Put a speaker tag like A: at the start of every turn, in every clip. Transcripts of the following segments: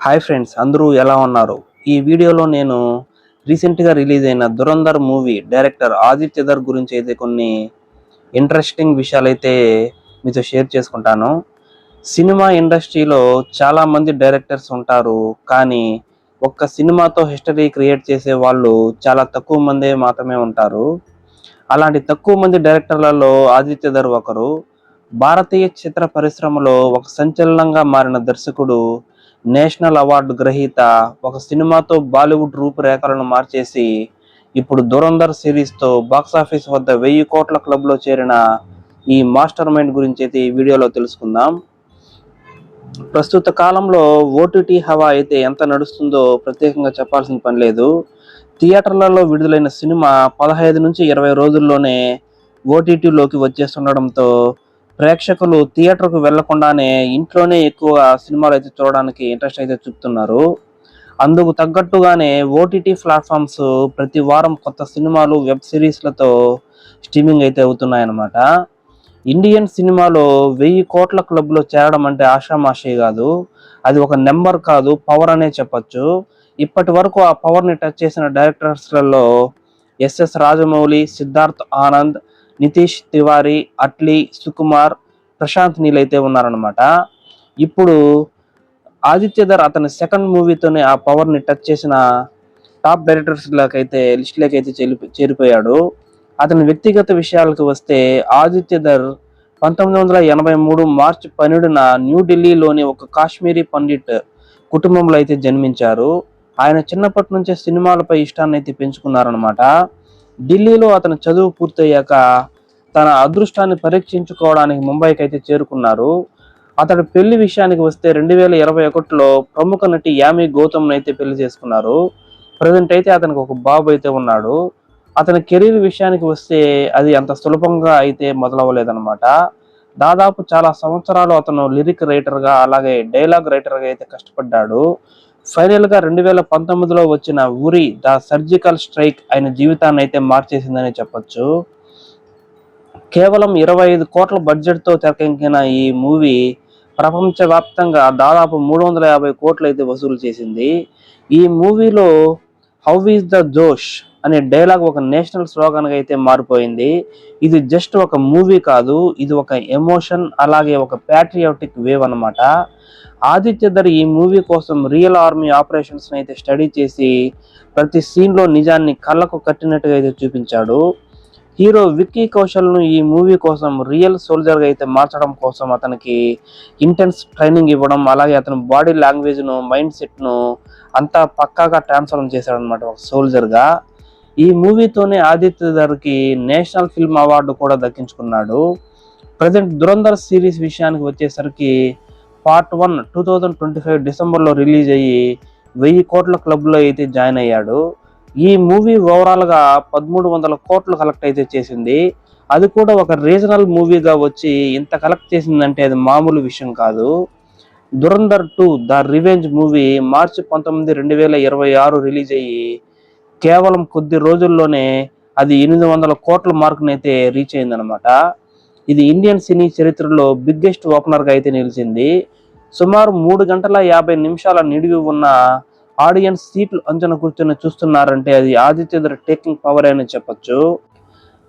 A: Hi friends, అందరూ ఎలా ఉన్నారు? ఈ వీడియోలో నేను రీసెంట్గా రిలీజ్ అయిన దురంధర్ మూవీ డైరెక్టర్ ఆదిత్యధర్ గురించి అయితే కొన్ని ఇంట్రెస్టింగ్ విషయాలైతే మీతో షేర్ చేసుకుంటాను. సినిమా ఇండస్ట్రీలో చాలామంది డైరెక్టర్స్ ఉంటారు, కానీ ఒక్క సినిమాతో హిస్టరీ క్రియేట్ చేసే వాళ్ళు చాలా తక్కువ మందే మాత్రమే ఉంటారు. అలాంటి తక్కువ మంది డైరెక్టర్లలో ఆదిత్యధర్ ఒకరు. భారతీయ చిత్ర పరిశ్రమలో ఒక సంచలనంగా మారిన దర్శకుడు, నేషనల్ అవార్డు గ్రహీత, ఒక సినిమాతో బాలీవుడ్ రూపురేఖలను మార్చేసి ఇప్పుడు ధురంధర్ సిరీస్తో బాక్సాఫీస్ వద్ద 1000 కోట్ల క్లబ్లో చేరిన ఈ మాస్టర్ మైండ్ గురించి అయితే ఈ వీడియోలో తెలుసుకుందాం. ప్రస్తుత కాలంలో ఓటీటీ హవా అయితే ఎంత నడుస్తుందో ప్రత్యేకంగా చెప్పాల్సిన పని లేదు. థియేటర్లలో విడుదలైన సినిమా 15 నుంచి 20 రోజుల్లోనే ఓటీటీలోకి వచ్చేస్తుండడంతో ప్రేక్షకులు థియేటర్కు వెళ్లకుండానే ఇంట్లోనే ఎక్కువ సినిమాలు అయితే చూడడానికి ఇంట్రెస్ట్ అయితే చూపుతున్నారు. అందుకు తగ్గట్టుగానే ఓటీటీ ప్లాట్ఫామ్స్ ప్రతి వారం కొత్త సినిమాలు, వెబ్ సిరీస్లతో స్ట్రీమింగ్ అయితే అవుతున్నాయన్నమాట. ఇండియన్ సినిమాలో 1000 కోట్ల క్లబ్లో చేరడం అంటే ఆషామాషి కాదు. అది ఒక నెంబర్ కాదు, పవర్ అనే చెప్పొచ్చు. ఇప్పటి వరకు ఆ పవర్ని టచ్ చేసిన డైరెక్టర్స్లలో ఎస్ఎస్ రాజమౌళి, సిద్ధార్థ్ ఆనంద్, నితీష్ తివారీ, అట్లీ, సుకుమార్, ప్రశాంత్ నీల్ అయితే ఉన్నారనమాట. ఇప్పుడు ఆదిత్యధర్ అతని సెకండ్ మూవీతోనే ఆ పవర్ని టచ్ చేసిన టాప్ డైరెక్టర్స్ లిస్టులోకి అయితే చేరిపోయాడు. అతని వ్యక్తిగత విషయాలకు వస్తే ఆదిత్యధర్ 1983 మార్చి 12న న్యూఢిల్లీలోని ఒక కాశ్మీరీ పండిట్ కుటుంబంలో అయితే జన్మించారు. ఆయన చిన్నప్పటి నుంచే సినిమాలపై ఇష్టాన్ని అయితే పెంచుకున్నారనమాట. ఢిల్లీలో అతను చదువు పూర్తయ్యాక తన అదృష్టాన్ని పరీక్షించుకోవడానికి ముంబైకి అయితే చేరుకున్నారు. అతడి పెళ్లి విషయానికి వస్తే 2021లో ప్రముఖ నటి యామి గౌతమ్ అయితే పెళ్లి చేసుకున్నారు. ప్రజెంట్ అయితే అతనికి ఒక బాబు అయితే ఉన్నాడు. అతని కెరీర్ విషయానికి వస్తే అది అంత సులభంగా అయితే మొదలవ్వలేదన్నమాట. దాదాపు చాలా సంవత్సరాలు అతను లిరిక్ రైటర్గా, అలాగే డైలాగ్ రైటర్గా అయితే కష్టపడ్డాడు. ఫైనల్గా 2019లో వచ్చిన ఉరి ద సర్జికల్ స్ట్రైక్ ఆయన జీవితాన్ని అయితే మార్చేసిందని చెప్పొచ్చు. కేవలం 25 కోట్ల బడ్జెట్తో తెరకెక్కిన ఈ మూవీ ప్రపంచవ్యాప్తంగా దాదాపు 350 కోట్లు అయితే వసూలు చేసింది. ఈ మూవీలో హౌ ఈజ్ ద జోష్ అనే డైలాగ్ ఒక నేషనల్ స్లోగన్గా అయితే మారిపోయింది. ఇది జస్ట్ ఒక మూవీ కాదు, ఇది ఒక ఎమోషన్, అలాగే ఒక ప్యాట్రియాటిక్ వేవ్ అన్నమాట. ఆదిత్యధర్ ఈ మూవీ కోసం రియల్ ఆర్మీ ఆపరేషన్స్ అయితే స్టడీ చేసి ప్రతి సీన్లో నిజాన్ని కళ్ళకు కట్టినట్టుగా అయితే చూపించాడు. హీరో విక్కీ కౌశల్ను ఈ మూవీ కోసం రియల్ సోల్జర్గా అయితే మార్చడం కోసం అతనికి ఇంటెన్స్ ట్రైనింగ్ ఇవ్వడం, అలాగే అతని బాడీ లాంగ్వేజ్ను, మైండ్ సెట్ను అంతా పక్కాగా ట్రాన్స్ఫార్మ్ చేశాడనమాట ఒక సోల్జర్గా. ఈ మూవీతోనే ఆదిత్యధర్కి నేషనల్ ఫిల్మ్ అవార్డు కూడా దక్కించుకున్నాడు. ప్రజెంట్ దురంధర్ సిరీస్ విషయానికి వచ్చేసరికి పార్ట్ 1 2025 డిసెంబర్లో రిలీజ్ అయ్యి 1000 కోట్ల క్లబ్లో అయితే జాయిన్ అయ్యాడు. ఈ మూవీ ఓవరాల్గా 1300 కోట్లు కలెక్ట్ అయితే చేసింది. అది కూడా ఒక రీజనల్ మూవీగా వచ్చి ఇంత కలెక్ట్ చేసిందంటే అది మామూలు విషయం కాదు. Dhurandhar 2 the revenge movie March 19, 2026 release అయ్యి కేవలం కొద్ది రోజుల్లోనే అది 800 కోట్ల మార్కుని అయితే రీచ్ అయిందనమాట. ఇది ఇండియన్ సినీ చరిత్రలో బిగ్గెస్ట్ ఓపెనర్గా అయితే నిలిచింది. సుమారు 3 గంటల 50 నిమిషాల నిడివి ఉన్న ఆడియన్స్ సీట్లు అంచున కూర్చొని చూస్తున్నారంటే అది ఆదిత్యధర్ టేకింగ్ పవర్ అని చెప్పొచ్చు.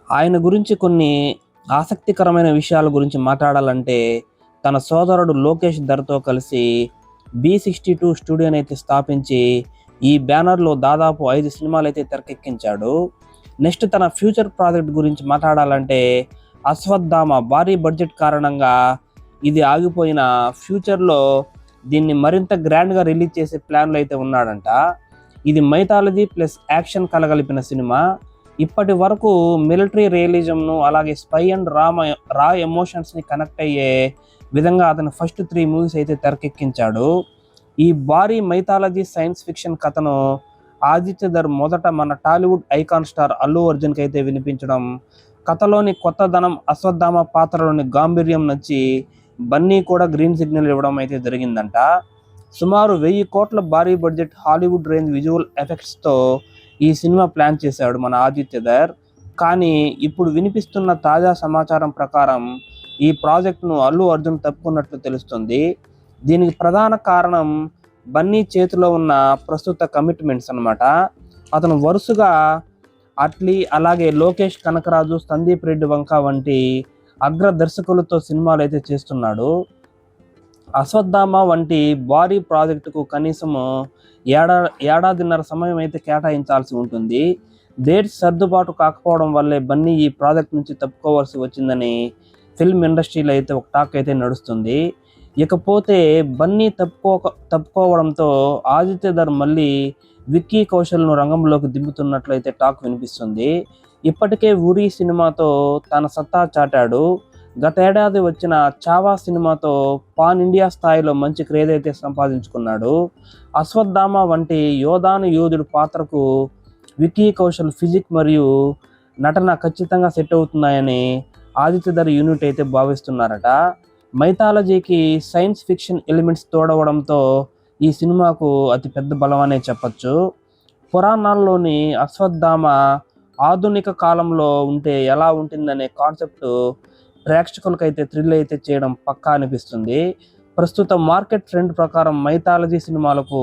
A: ఆయన గురించి కొన్ని ఆసక్తికరమైన విషయాల గురించి మాట్లాడాలంటే, తన సోదరుడు లోకేష్ ధర్తో కలిసి B62 స్టూడియోని అయితే స్థాపించి ఈ బ్యానర్లో దాదాపు 5 సినిమాలు అయితే తెరకెక్కించాడు. నెక్స్ట్ తన ఫ్యూచర్ ప్రాజెక్ట్ గురించి మాట్లాడాలంటే, అశ్వత్థామ భారీ బడ్జెట్ కారణంగా ఇది ఆగిపోయిన ఫ్యూచర్లో దీన్ని మరింత గ్రాండ్గా రిలీజ్ చేసే ప్లాన్లో అయితే ఉన్నాడంట. ఇది మైథాలజీ ప్లస్ యాక్షన్ కలగలిపిన సినిమా. ఇప్పటి వరకు మిలిటరీ రియలిజంను, అలాగే స్పై అండ్ రా ఎమోషన్స్ని కనెక్ట్ అయ్యే విధంగా అతను ఫస్ట్ 3 మూవీస్ అయితే తెరకెక్కించాడు. ఈ భారీ మైథాలజీ సైన్స్ ఫిక్షన్ కథను ఆదిత్యధర్ మొదట మన టాలీవుడ్ ఐకాన్ స్టార్ అల్లు అర్జున్కి అయితే వినిపించడం, కథలోని కొత్తదనం, అశ్వత్థామ పాత్రలోని గాంభీర్యం నచ్చి బన్నీ కూడా గ్రీన్ సిగ్నల్ ఇవ్వడం అయితే జరిగిందంట. సుమారు 1000 కోట్ల భారీ బడ్జెట్ హాలీవుడ్ రేంజ్ విజువల్ ఎఫెక్ట్స్తో ఈ సినిమా ప్లాన్ చేశాడు మన ఆదిత్యధర్. కానీ ఇప్పుడు వినిపిస్తున్న తాజా సమాచారం ప్రకారం ఈ ప్రాజెక్టును అల్లు అర్జున్ తప్పుకున్నట్లు తెలుస్తుంది. దీనికి ప్రధాన కారణం బన్నీ చేతిలో ఉన్న ప్రస్తుత కమిట్మెంట్స్ అన్నమాట. అతను వరుసగా అట్లీ, అలాగే లోకేష్ కనకరాజు, సందీప్ రెడ్డి వంక వంటి అగ్ర దర్శకులతో సినిమాలు అయితే చేస్తున్నాడు. అశ్వత్థామ వంటి భారీ ప్రాజెక్టుకు కనీసం ఏడాదిన్నర సమయం అయితే కేటాయించాల్సి ఉంటుంది. డేట్స్ సర్దుబాటు కాకపోవడం వల్లే బన్నీ ఈ ప్రాజెక్ట్ నుంచి తప్పుకోవాల్సి వచ్చిందని ఫిల్మ్ ఇండస్ట్రీలో అయితే ఒక టాక్ అయితే నడుస్తుంది. ఇకపోతే బన్నీ తప్పుకోవడంతో ఆదిత్యధర్ మళ్ళీ విక్కీ కౌశల్ను రంగంలోకి దింపుతున్నట్లయితే టాక్ వినిపిస్తుంది. ఇప్పటికే ఉరి సినిమాతో తన సత్తా చాటాడు. గతేడాది వచ్చిన చావా సినిమాతో పాన్ ఇండియా స్థాయిలో మంచి క్రేజ్ అయితే సంపాదించుకున్నాడు. అశ్వత్థామ వంటి యోధుడి పాత్రకు విక్కీ కౌశల్ ఫిజిక్ మరియు నటన ఖచ్చితంగా సెట్ అవుతున్నాయని ఆదిత్యధర్ యూనిట్ అయితే భావిస్తున్నారట. మైథాలజీకి సైన్స్ ఫిక్షన్ ఎలిమెంట్స్ తోడవడంతో ఈ సినిమాకు అతి పెద్ద బలం అనే చెప్పచ్చు. పురాణాల్లోని అశ్వత్థామ ఆధునిక కాలంలో ఉంటే ఎలా ఉంటుందనే కాన్సెప్ట్ ప్రేక్షకులకైతే థ్రిల్ అయితే చేయడం పక్కా అనిపిస్తుంది. ప్రస్తుత మార్కెట్ ట్రెండ్ ప్రకారం మైథాలజీ సినిమాలకు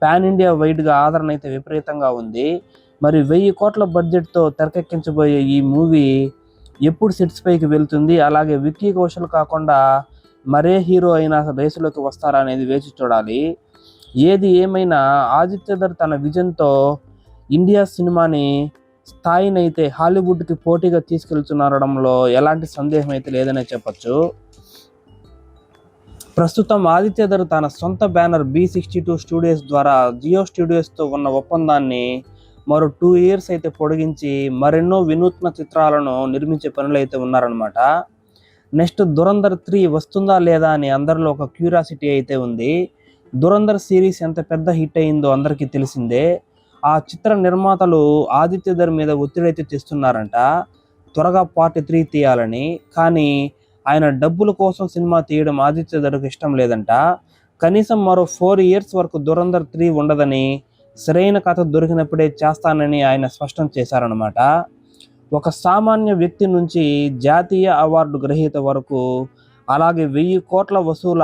A: పాన్ ఇండియా వైడ్గా ఆదరణ అయితే విపరీతంగా ఉంది. మరి 1000 కోట్ల బడ్జెట్తో తెరకెక్కించబోయే ఈ మూవీ ఎప్పుడు సెట్స్ పైకి వెళ్తుంది, అలాగే విక్కీ కౌశల్ కాకుండా మరే హీరో అయినా రేసులోకి వస్తారా అనేది వేచి చూడాలి. ఏది ఏమైనా ఆదిత్యధర్ తన విజన్తో ఇండియా సినిమాని స్థాయినైతే హాలీవుడ్కి పోటీగా తీసుకెళ్తున్నారడంలో ఎలాంటి సందేహం అయితే లేదనే చెప్పచ్చు. ప్రస్తుతం ఆదిత్యధర్ తన సొంత బ్యానర్ B62 స్టూడియోస్ ద్వారా జియో స్టూడియోస్తో ఉన్న ఒప్పందాన్ని మరో 2 years అయితే పొడిగించి మరెన్నో వినూత్న చిత్రాలను నిర్మించే పనులు అయితే ఉన్నారనమాట. నెక్స్ట్ దురంధర్ 3 వస్తుందా లేదా అని అందరిలో ఒక క్యూరియాసిటీ అయితే ఉంది. దురంధర్ సిరీస్ ఎంత పెద్ద హిట్ అయిందో అందరికీ తెలిసిందే. ఆ చిత్ర నిర్మాతలు ఆదిత్యధర్ మీద ఒత్తిడి అయితే తెస్తున్నారంట, త్వరగా పార్ట్ 3 తీయాలని. కానీ ఆయన డబ్బుల కోసం సినిమా తీయడం ఆదిత్యధర్కు ఇష్టం లేదంట. కనీసం మరో 4 years వరకు దురంధర్ 3 ఉండదని, సరైన కథ దొరికినప్పుడే చేస్తానని ఆయన స్పష్టం చేశారనమాట. ఒక సామాన్య వ్యక్తి నుంచి జాతీయ అవార్డు గ్రహీత వరకు, అలాగే 1000 కోట్ల వసూల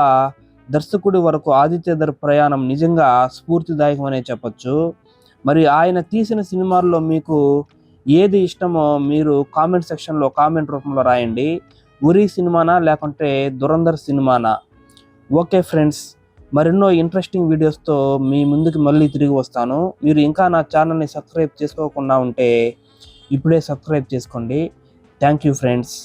A: దర్శకుడి వరకు ఆదిత్యధర్ ప్రయాణం నిజంగా స్ఫూర్తిదాయకమనే చెప్పచ్చు. మరి ఆయన తీసిన సినిమాల్లో మీకు ఏది ఇష్టమో మీరు కామెంట్ సెక్షన్లో కామెంట్ రూపంలో రాయండి. ఉరి సినిమానా లేకుంటే దురంధర్ సినిమానా? ఓకే ఫ్రెండ్స్, మరెన్నో ఇంట్రెస్టింగ్ వీడియోస్తో మీ ముందుకు మళ్ళీ తిరిగి వస్తాను. మీరు ఇంకా నా ఛానల్ని సబ్స్క్రైబ్ చేసుకోకుండా ఉంటే ఇప్పుడే సబ్స్క్రైబ్ చేసుకోండి. Thank you friends.